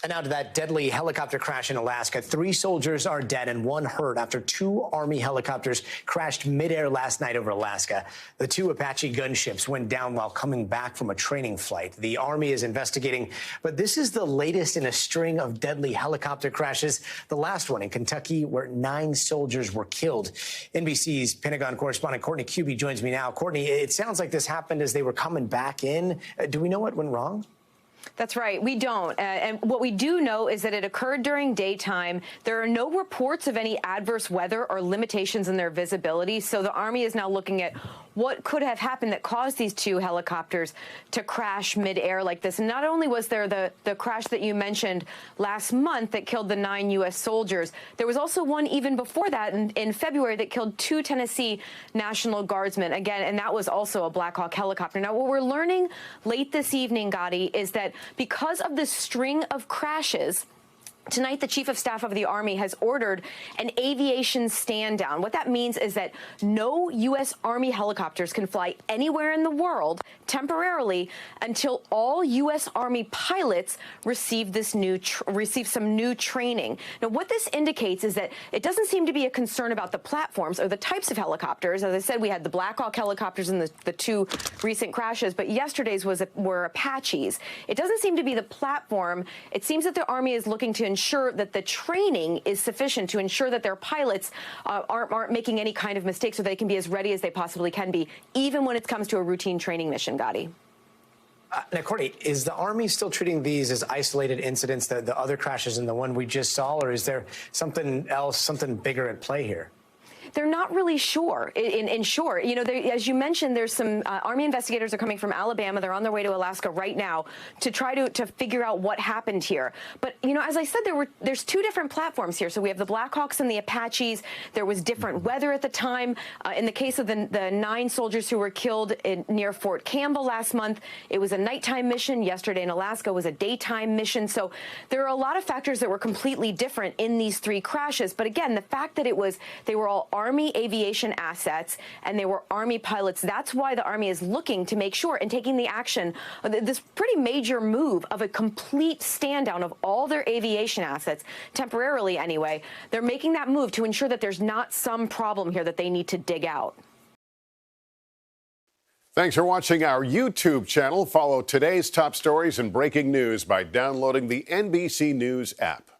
And now to that deadly helicopter crash in Alaska. 3 soldiers are dead and 1 hurt after 2 Army helicopters crashed midair last night over Alaska. The 2 Apache gunships went down while coming back from a training flight. The Army is investigating, but this is the latest in a string of deadly helicopter crashes. The last one in Kentucky, where 9 soldiers were killed. NBC's Pentagon correspondent Courtney Kube joins me now. Courtney, it sounds like this happened as they were coming back in. Do we know what went wrong? That's right. We don't. And what we do know is that it occurred during daytime. There are no reports of any adverse weather or limitations in their visibility. So the Army is now looking at what could have happened that caused these 2 helicopters to crash midair like this. And not only was there the crash that you mentioned last month that killed the 9 U.S. soldiers, there was also one even before that in February that killed 2 Tennessee National Guardsmen. Again, and that was also a Black Hawk helicopter. Now, what we're learning late this evening, Gotti, is that because of this string of crashes, tonight, the Chief of Staff of the Army has ordered an aviation stand down. What that means is that no U.S. Army helicopters can fly anywhere in the world temporarily until all U.S. Army pilots receive some new training. Now, what this indicates is that it doesn't seem to be a concern about the platforms or the types of helicopters. As I said, we had the Black Hawk helicopters in the 2 recent crashes, but yesterday's were Apaches. It doesn't seem to be the platform. It seems that the Army is looking to ensure that the training is sufficient to ensure that their pilots aren't making any kind of mistakes so they can be as ready as they possibly can be, even when it comes to a routine training mission, Gotti. Now, Courtney, is the Army still treating these as isolated incidents, the other crashes and the one we just saw, or is there something else, something bigger at play here? They're not really sure. In short, you know, as you mentioned, there's some Army investigators are coming from Alabama. They're on their way to Alaska right now to try to figure out what happened here. But, you know, as I said, there's 2 different platforms here. So we have the Blackhawks and the Apaches. There was different weather at the time. In the case of the 9 soldiers who were killed near Fort Campbell last month, it was a nighttime mission. Yesterday in Alaska was a daytime mission. So there are a lot of factors that were completely different in these 3 crashes. But again, the fact that they were all Army aviation assets and they were Army pilots. That's why the Army is looking to make sure and taking the action, this pretty major move of a complete stand down of all their aviation assets, temporarily anyway. They're making that move to ensure that there's not some problem here that they need to dig out. Thanks for watching our YouTube channel. Follow today's top stories and breaking news by downloading the NBC News app.